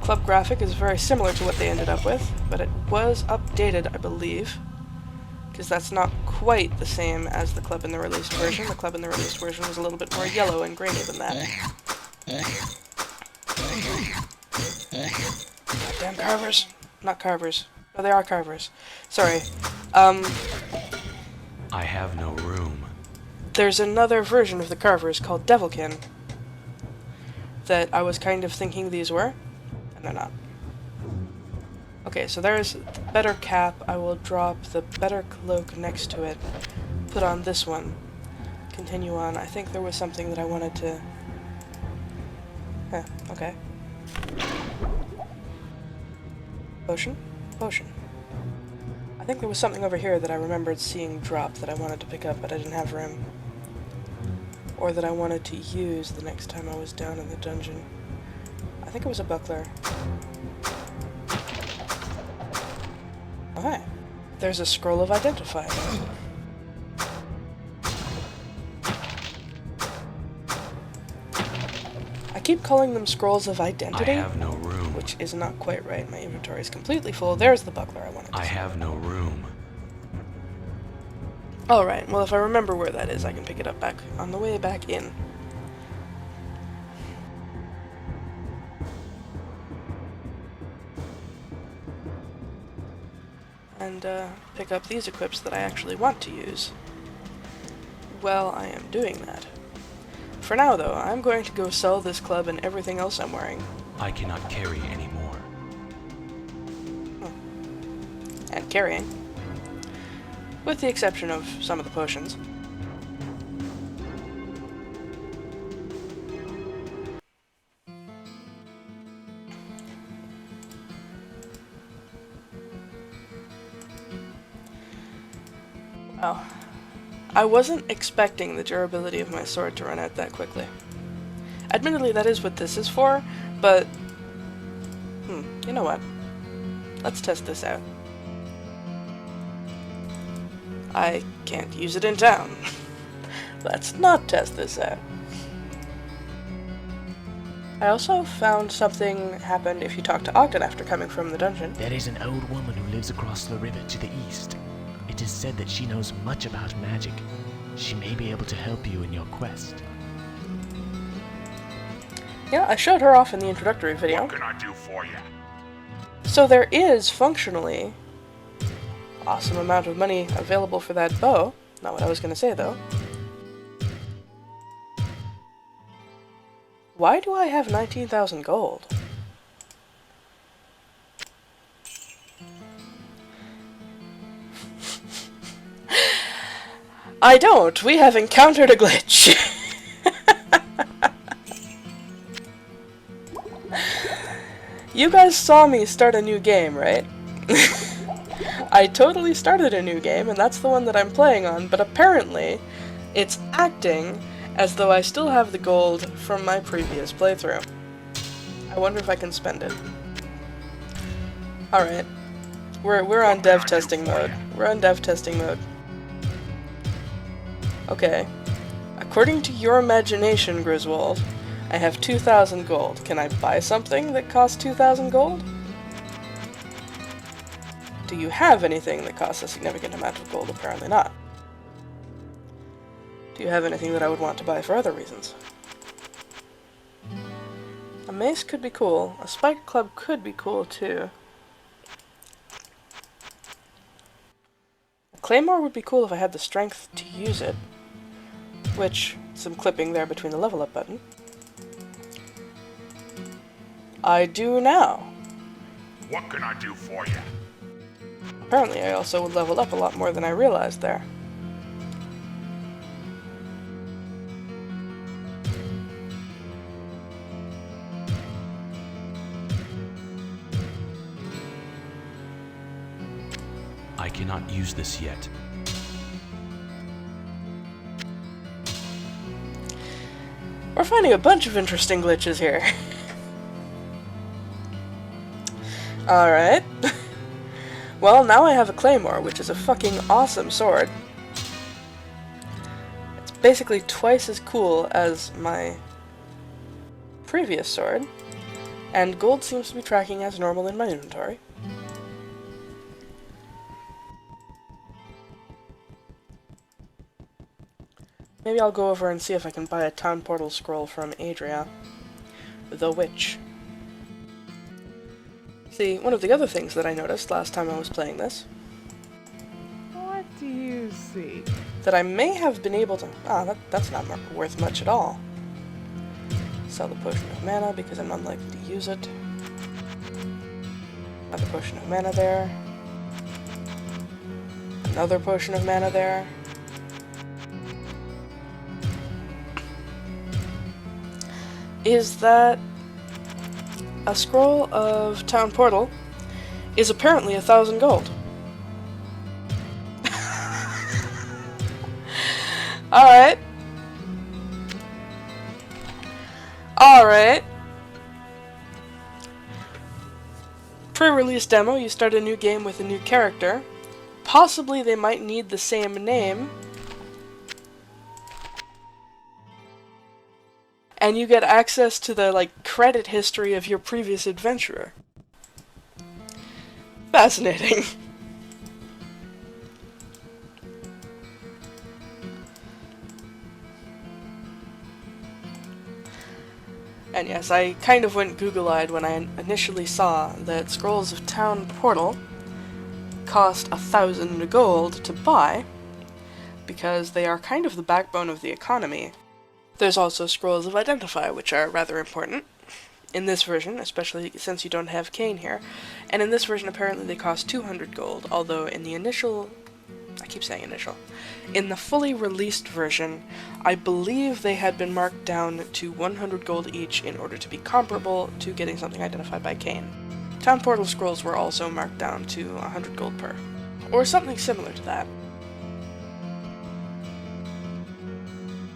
club graphic is very similar to what they ended up with, but it was updated, I believe, because that's not quite the same as the club in the released version. The club in the released version was a little bit more yellow and grainy than that. Goddamn carvers. Not carvers. Oh, they are carvers. Sorry. I have no room. There's another version of the carvers called Devilkin that I was kind of thinking these were, and they're not. Okay, so there's the better cap. I will drop the better cloak next to it. Put on this one. Continue on. I think there was something that I wanted to... okay. Potion? Potion. I think there was something over here that I remembered seeing drop that I wanted to pick up, but I didn't have room. Or that I wanted to use the next time I was down in the dungeon. I think it was a buckler. Okay. There's a scroll of identify. I keep calling them scrolls of identity. I have no room. Which is not quite right. My inventory is completely full. There's the buckler I wanted to see. I have no room. Alright, well if I remember where that is, I can pick it up back on the way back in. And pick up these equips that I actually want to use. Well, I am doing that. For now though, I'm going to go sell this club and everything else I'm wearing. I cannot carry anymore. And carrying. With the exception of some of the potions. Wow. I wasn't expecting the durability of my sword to run out that quickly. Admittedly, that is what this is for, but... you know what? Let's test this out. I can't use it in town. Let's not test this out. I also found something happened if you talk to Ogden after coming from the dungeon. There is an old woman who lives across the river to the east. It is said that she knows much about magic. She may be able to help you in your quest. Yeah, I showed her off in the introductory video. What can I do for you? So there is, functionally, awesome amount of money available for that bow. Not what I was going to say, though. Why do I have 19,000 gold? I don't! We have encountered a glitch! You guys saw me start a new game, right? I totally started a new game, and that's the one that I'm playing on, but apparently it's acting as though I still have the gold from my previous playthrough. I wonder if I can spend it. Alright. We're on dev testing mode. We're on dev testing mode. Okay. According to your imagination, Griswold, I have 2,000 gold. Can I buy something that costs 2,000 gold? Do you have anything that costs a significant amount of gold? Apparently not. Do you have anything that I would want to buy for other reasons? A mace could be cool. A spike club could be cool too. A claymore would be cool if I had the strength to use it. Which, some clipping there between the level up button. I do now. What can I do for you? Apparently I also would level up a lot more than I realized there. I cannot use this yet. We're finding a bunch of interesting glitches here. Alright. Well, now I have a claymore, which is a fucking awesome sword. It's basically twice as cool as my previous sword. And gold seems to be tracking as normal in my inventory. Maybe I'll go over and see if I can buy a town portal scroll from Adria, the witch. See, one of the other things that I noticed last time I was playing this, What do you see? that I may have been able to... that's not worth much at all. Sell the potion of mana because I'm unlikely to use it. Another potion of mana there. Another potion of mana there. Is that a scroll of town portal is apparently 1,000 gold. Alright. Alright. Pre-release demo, you start a new game with a new character. Possibly they might need the same name. And you get access to the, like, credit history of your previous adventurer. Fascinating. And yes, I kind of went Google-eyed when I initially saw that Scrolls of Town Portal cost 1,000 gold to buy, because they are kind of the backbone of the economy. There's also Scrolls of Identify, which are rather important in this version, especially since you don't have Cain here. And in this version, apparently they cost 200 gold, although in the initial... I keep saying initial. In the fully released version, I believe they had been marked down to 100 gold each in order to be comparable to getting something identified by Cain. Town Portal scrolls were also marked down to 100 gold per, or something similar to that.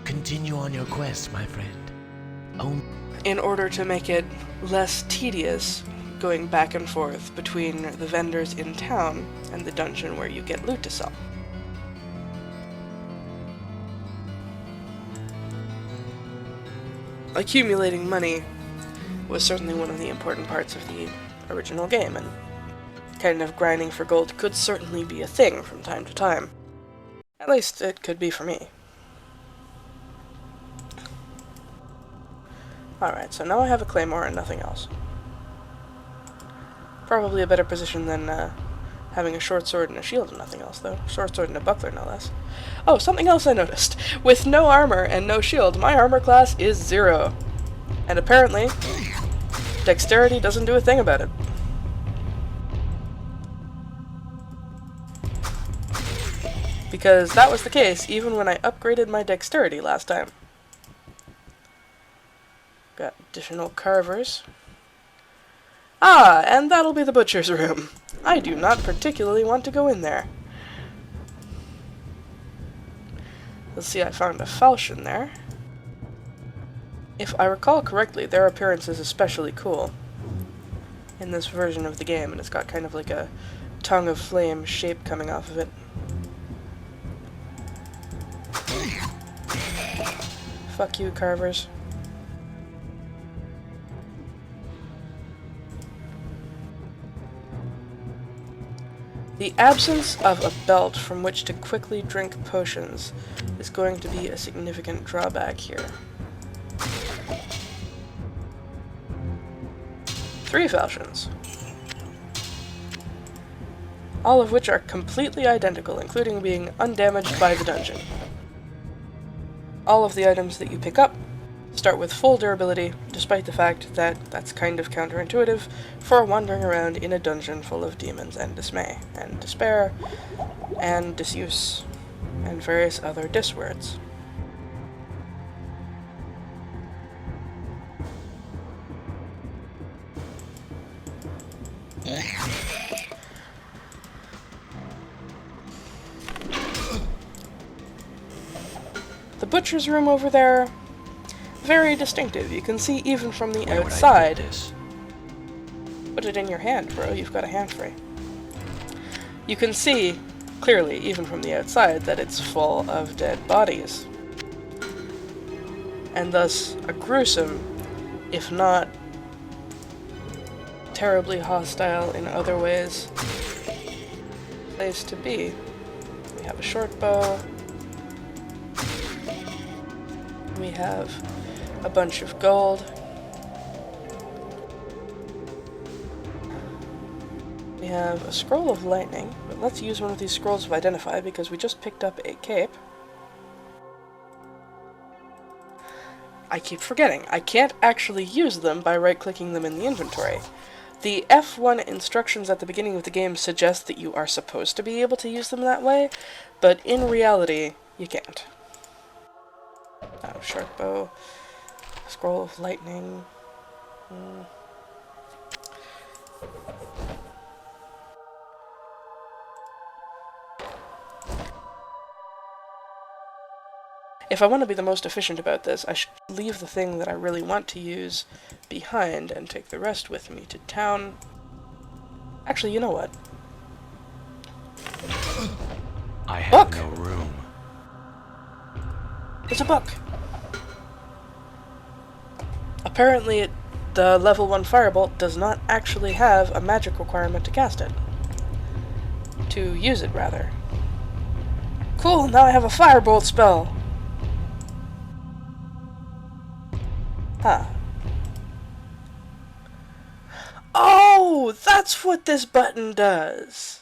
Continue on your quest, my friend. In order to make it less tedious going back and forth between the vendors in town and the dungeon where you get loot to sell. Accumulating money was certainly one of the important parts of the original game, and kind of grinding for gold could certainly be a thing from time to time. At least it could be for me. Alright, so now I have a claymore and nothing else. Probably a better position than having a short sword and a shield and nothing else, though. Short sword and a buckler, no less. Oh, something else I noticed. With no armor and no shield, my armor class is 0. And apparently, dexterity doesn't do a thing about it. Because that was the case even when I upgraded my dexterity last time. Got additional carvers. Ah, and that'll be the butcher's room. I do not particularly want to go in there. Let's see, I found a falchion there. If I recall correctly, their appearance is especially cool in this version of the game, and it's got kind of like a tongue of flame shape coming off of it. Fuck you, carvers. The absence of a belt from which to quickly drink potions is going to be a significant drawback here. 3 falchions. All of which are completely identical, including being undamaged by the dungeon. All of the items that you pick up start with full durability, despite the fact that that's kind of counterintuitive for wandering around in a dungeon full of demons and dismay, and despair, and disuse, and various other diswords. The butcher's room over there, very distinctive. You can see even from the Where would I outside. put this? Put it in your hand, bro. You've got a hand free. You can see, clearly, even from the outside, that it's full of dead bodies. And thus, a gruesome, if not terribly hostile in other ways place to be. We have a short bow. We have a bunch of gold. We have a scroll of lightning, but let's use one of these scrolls of identify because we just picked up a cape. I keep forgetting. I can't actually use them by right-clicking them in the inventory. The F1 instructions at the beginning of the game suggest that you are supposed to be able to use them that way, but in reality, you can't. Short bow, scroll of lightning. If I want to be the most efficient about this, I should leave the thing that I really want to use behind and take the rest with me to town. Actually, you know what? I have Book! no room. It's a book! Apparently, the level 1 firebolt does not actually have a magic requirement to cast it. To use it, rather. Cool, now I have a firebolt spell! Huh. Oh, that's what this button does.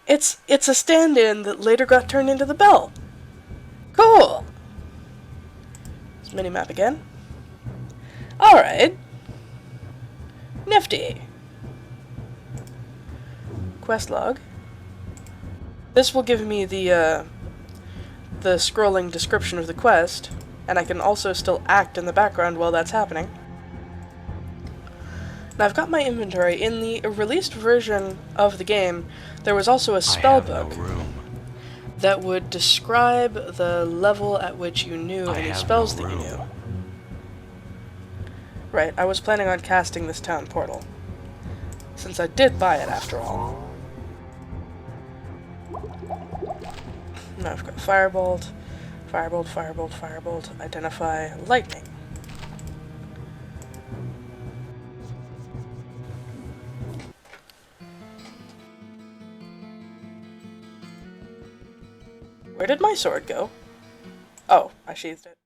It's a stand-in that later got turned into the bell. Cool. Let's minimap again. Alright. Nifty. Quest log. This will give me the scrolling description of the quest, and I can also still act in the background while that's happening. Now I've got my inventory. In the released version of the game, there was also a spell book that would describe the level at which you knew any spells that you knew. Right, I was planning on casting this town portal, since I did buy it after all. Now I've got firebolt, firebolt, firebolt, firebolt, identify, lightning. Where did my sword go? Oh, I sheathed it.